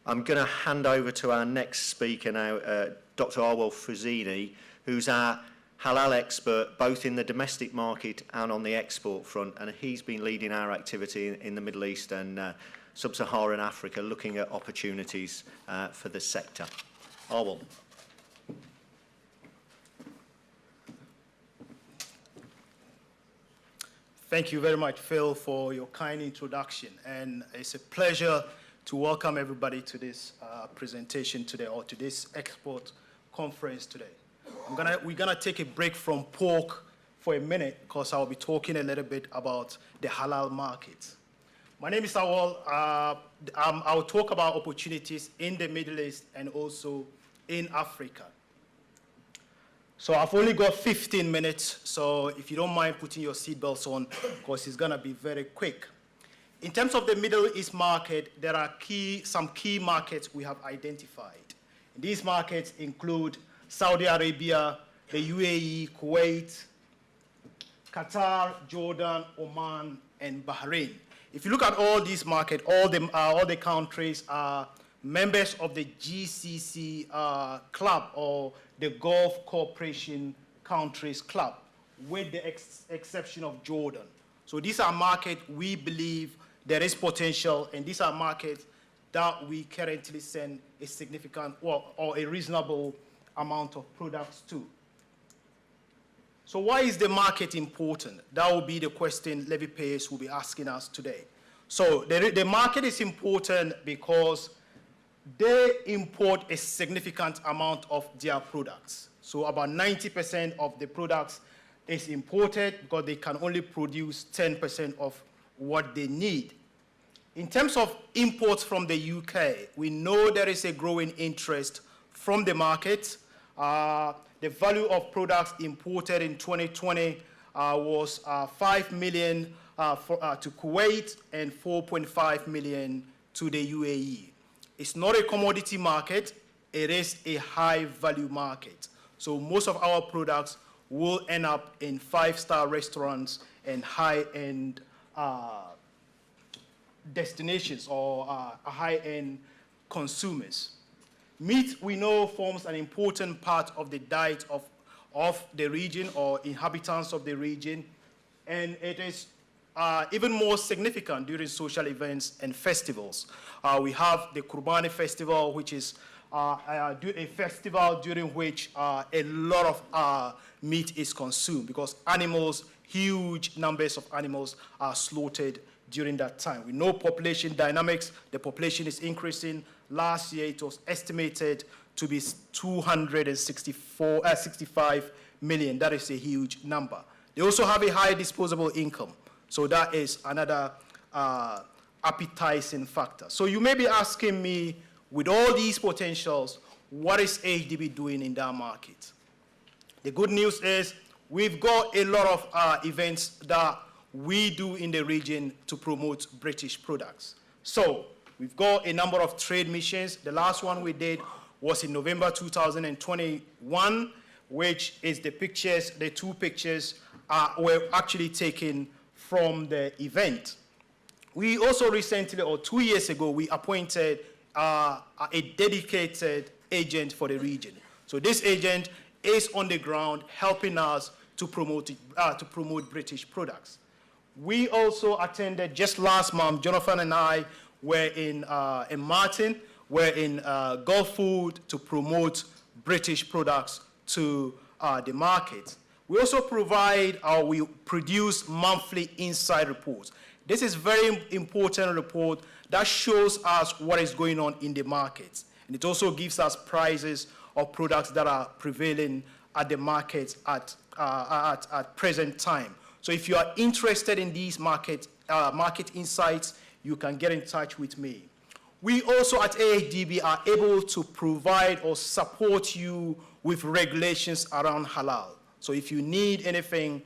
I'm going to hand over to our next speaker now, Dr. Awal Fuesini, who's our halal expert both in the domestic market and on the export front, and he's been leading our activity in the Middle East and Sub-Saharan Africa, looking at opportunities for the sector. Awal. Thank you very much, Phil, for your kind introduction, and it's a pleasure to welcome everybody to this presentation today, or to this export conference today. We're gonna take a break from pork for a minute because I'll be talking a little bit about the halal market. My name is Awal. I'll talk about opportunities in the Middle East and also in Africa. So I've only got 15 minutes, so if you don't mind putting your seatbelts on, because it's gonna be very quick. In terms of the Middle East market, there are some key markets we have identified. These markets include Saudi Arabia, the UAE, Kuwait, Qatar, Jordan, Oman, and Bahrain. If you look at all these markets, all the countries are members of the GCC club, or the Gulf Cooperation Countries Club, with the exception of Jordan. So these are markets we believe there is potential, and these are markets that we currently send a significant or a reasonable amount of products to. So why is the market important? That will be the question levy payers will be asking us today. So the market is important because they import a significant amount of their products. So about 90% of the products is imported because they can only produce 10% of what they need. In terms of imports from the UK, we know there is a growing interest from the market. The value of products imported in 2020 was 5 million to Kuwait and 4.5 million to the UAE. It's not a commodity market, it is a high value market. So most of our products will end up in 5-star restaurants and high-end destinations or high-end consumers. Meat, we know, forms an important part of the diet of the region or inhabitants of the region, and it is even more significant during social events and festivals. We have the Qurbani festival, which is a festival during which a lot of meat is consumed because animals, huge numbers of animals are slaughtered during that time. We know population dynamics. The population is increasing. Last year, it was estimated to be 65 million. That is a huge number. They also have a high disposable income. So that is another appetizing factor. So you may be asking me, with all these potentials, what is AHDB doing in that market? The good news is we've got a lot of events that we do in the region to promote British products. So we've got a number of trade missions. The last one we did was in November 2021, which is the pictures, the two pictures were actually taken from the event. We also recently, or 2 years ago, we appointed a dedicated agent for the region. So this agent is on the ground helping us to promote British products. We also attended just last month. Jonathan and I were in Martin, we're in Gulf Food to promote British products to the market. We also we produce monthly inside reports. This is very important report that shows us what is going on in the markets. And it also gives us prices of products that are prevailing at the markets at present time. So if you are interested in these market insights, you can get in touch with me. We also at AHDB are able to provide or support you with regulations around halal. So if you need anything,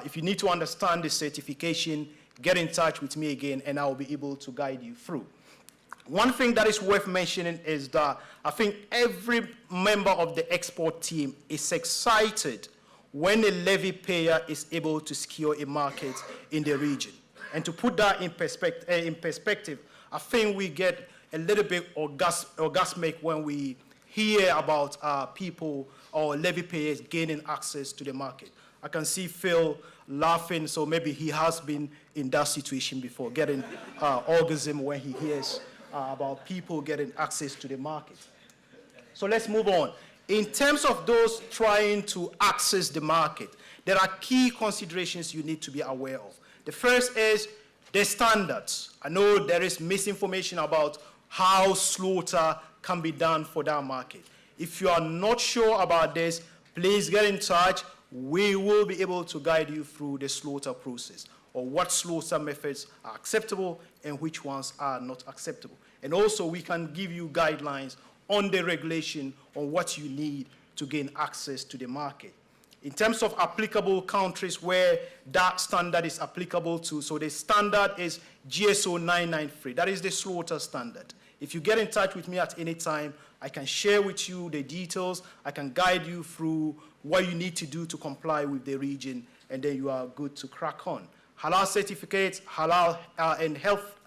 if you need to understand the certification, get in touch with me again and I will be able to guide you through. One thing that is worth mentioning is that I think every member of the export team is excited when a levy payer is able to secure a market in the region. And to put that in perspective, I think we get a little bit orgasmic when we hear about people or levy payers gaining access to the market. I can see Phil laughing, so maybe he has been in that situation before, getting orgasm when he hears about people getting access to the market. So let's move on. In terms of those trying to access the market, there are key considerations you need to be aware of. The first is the standards. I know there is misinformation about how slaughter can be done for that market. If you are not sure about this, please get in touch. We will be able to guide you through the slaughter process, or what slaughter methods are acceptable and which ones are not acceptable. And also, we can give you guidelines on the regulation on what you need to gain access to the market. In terms of applicable countries where that standard is applicable to, so the standard is GSO 993. That is the slaughter standard. If you get in touch with me at any time, I can share with you the details. I can guide you through what you need to do to comply with the region, and then you are good to crack on. Halal certificates, halal and health,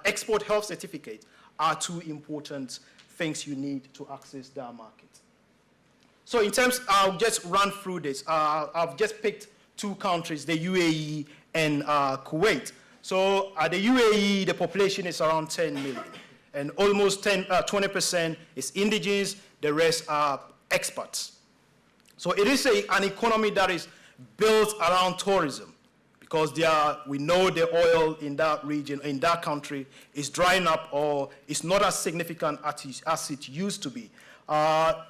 export health certificates are two important things you need to access that market. So in terms, I'll just run through this. I've just picked two countries, the UAE and Kuwait. So the UAE, the population is around 10 million. And almost 20% is indigenous, the rest are expats. So it is an economy that is built around tourism, because we know the oil in that region, in that country, is drying up, or is not as significant as it used to be.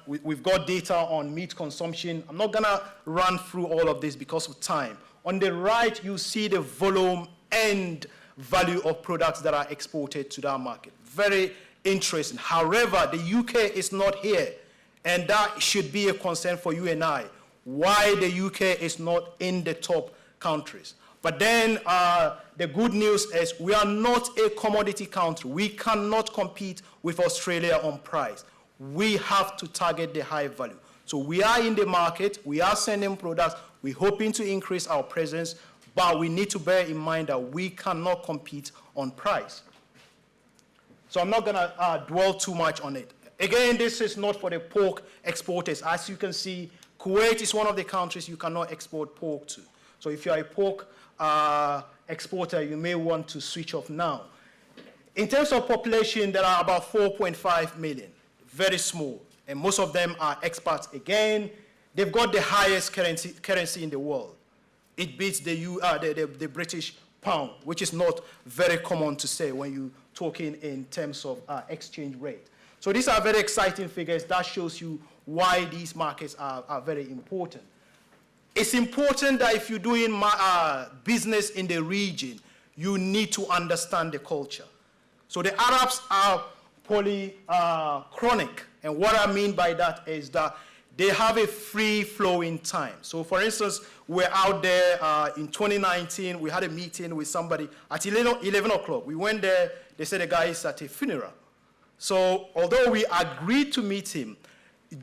We've got data on meat consumption. I'm not gonna run through all of this because of time. On the right, you see the volume and value of products that are exported to that market. Very interesting. However, the UK is not here, and that should be a concern for you and I, why the UK is not in the top countries. But then the good news is we are not a commodity country. We cannot compete with Australia on price. We have to target the high value. So we are in the market, we are sending products, we're hoping to increase our presence, but we need to bear in mind that we cannot compete on price. So I'm not gonna dwell too much on it. Again, this is not for the pork exporters. As you can see, Kuwait is one of the countries you cannot export pork to. So if you're a pork exporter, you may want to switch off now. In terms of population, there are about 4.5 million, very small, and most of them are expats. Again, they've got the highest currency in the world. It beats the British pound, which is not very common to say when you're talking in terms of exchange rate. So these are very exciting figures. That shows you why these markets are very important. It's important that if you're doing business in the region, you need to understand the culture. So the Arabs are polychronic, and what I mean by that is that they have a free-flowing time. So for instance, we're out there in 2019, we had a meeting with somebody at 11 o'clock. We went there, they said the guy is at a funeral. So although we agreed to meet him,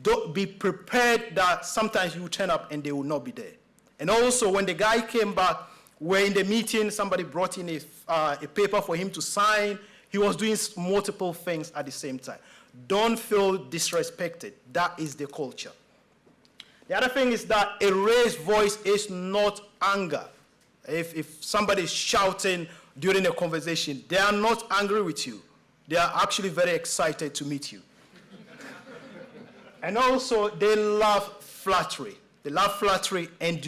don't be prepared that sometimes you turn up and they will not be there. And also when the guy came back, we're in the meeting, somebody brought in a paper for him to sign. He was doing multiple things at the same time. Don't feel disrespected. That is the culture. The other thing is that a raised voice is not anger. If somebody is shouting during a conversation, they are not angry with you. They are actually very excited to meet you. And also, they love flattery. They love flattery, and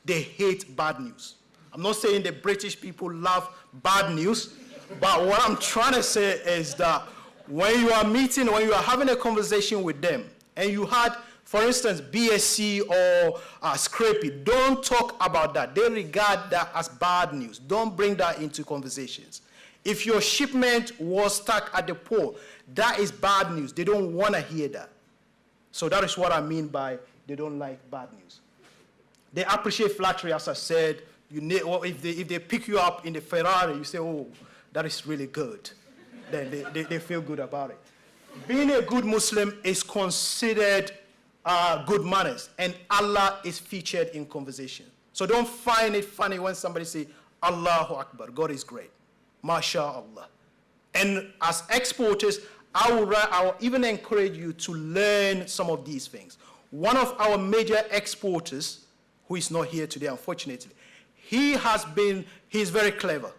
they hate bad news. I'm not saying the British people love bad news, but what I'm trying to say is that when you are meeting, when you are having a conversation with them, and you had, for instance, BSc or Scrapey, don't talk about that. They regard that as bad news. Don't bring that into conversations. If your shipment was stuck at the port, that is bad news. They don't want to hear that. So that is what I mean by they don't like bad news. They appreciate flattery, as I said. If they pick you up in the Ferrari, you say, oh, that is really good. Then they feel good about it. Being a good Muslim is considered good manners, and Allah is featured in conversation. So don't find it funny when somebody says, Allahu Akbar, God is great. MashaAllah. And as exporters, I will even encourage you to learn some of these things. One of our major exporters, who is not here today, unfortunately, he's very clever.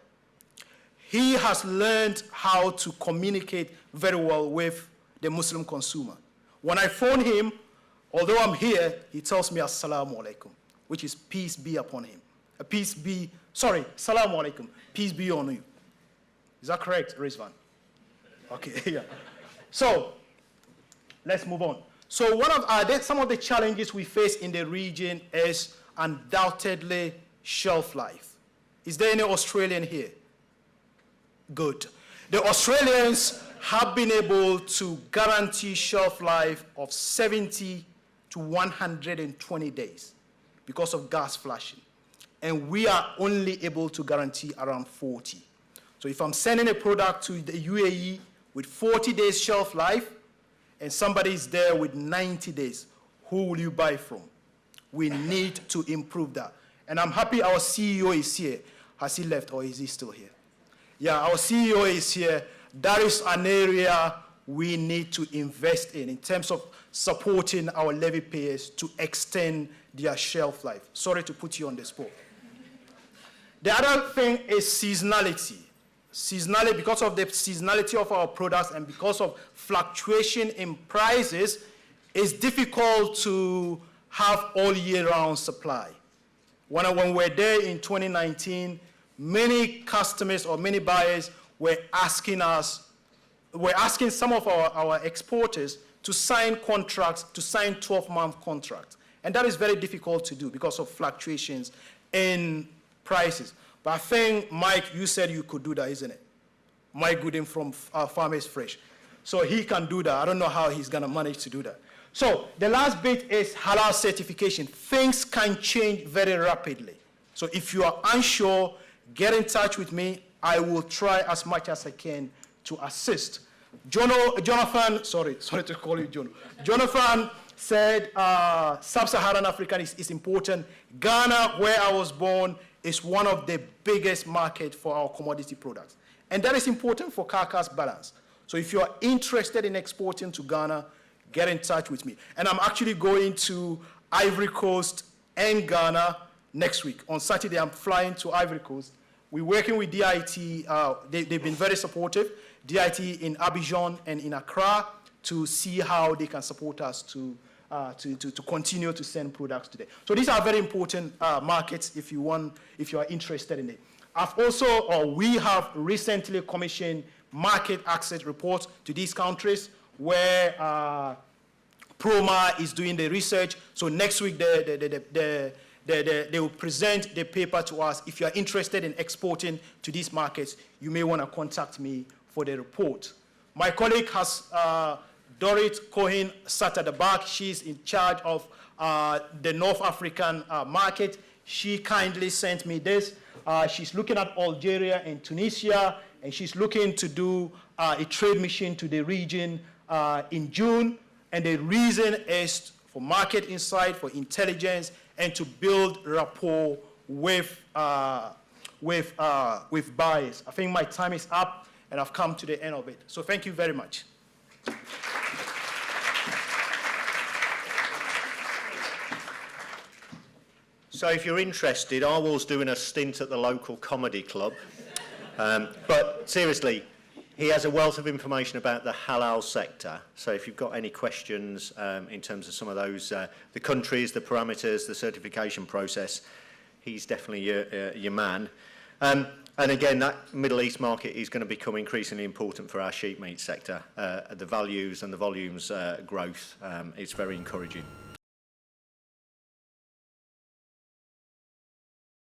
He has learned how to communicate very well with the Muslim consumer. When I phone him, although I'm here, he tells me assalamu alaikum, which is peace be upon him. Assalamu alaikum, peace be on you. Is that correct, Rizvan? Okay, yeah. So, let's move on. So some of the challenges we face in the region is undoubtedly shelf life. Is there any Australian here? Good. The Australians have been able to guarantee shelf life of 70 to 120 days because of gas flashing. And we are only able to guarantee around 40. So if I'm sending a product to the UAE with 40 days shelf life, and somebody is there with 90 days, who will you buy from? We need to improve that. And I'm happy our CEO is here. Has he left or is he still here? Yeah, our CEO is here. That is an area we need to invest in terms of supporting our levy payers to extend their shelf life. Sorry to put you on the spot. The other thing is seasonality. Seasonality, because of the seasonality of our products and because of fluctuation in prices, it's difficult to have all year round supply. When we're there in 2019, many customers or many buyers were asking some of our exporters to sign contracts, to sign 12-month contracts. And that is very difficult to do because of fluctuations in prices. But I think, Mike, you said you could do that, isn't it? Mike Gooden from Farmers Fresh. So he can do that. I don't know how he's going to manage to do that. So the last bit is halal certification. Things can change very rapidly. So if you are unsure, get in touch with me. I will try as much as I can to assist. Jonathan, sorry to call you Jono. Jonathan said Sub-Saharan Africa is important. Ghana, where I was born, is one of the biggest markets for our commodity products. And that is important for carcass balance. So if you are interested in exporting to Ghana, get in touch with me. And I'm actually going to Ivory Coast and Ghana next week. On Saturday, I'm flying to Ivory Coast. We're working with DIT. They've been very supportive. DIT in Abidjan and in Accra to see how they can support us to continue to send products today. So these are very important markets if you are interested in it. We have recently commissioned market access reports to these countries where PROMA is doing the research. So next week they will present the paper to us. If you are interested in exporting to these markets, you may want to contact me for the report. My colleague has Dorit Cohen sat at the back. She's in charge of the North African market. She kindly sent me this. She's looking at Algeria and Tunisia, and she's looking to do a trade mission to the region in June. And the reason is for market insight, for intelligence, and to build rapport with buyers. I think my time is up, and I've come to the end of it. So thank you very much. So if you're interested, Awal's doing a stint at the local comedy club. But seriously, he has a wealth of information about the halal sector. So if you've got any questions in terms of some of those, the countries, the parameters, the certification process, he's definitely your man. And again, that Middle East market is going to become increasingly important for our sheep meat sector. The values and the volumes growth is very encouraging.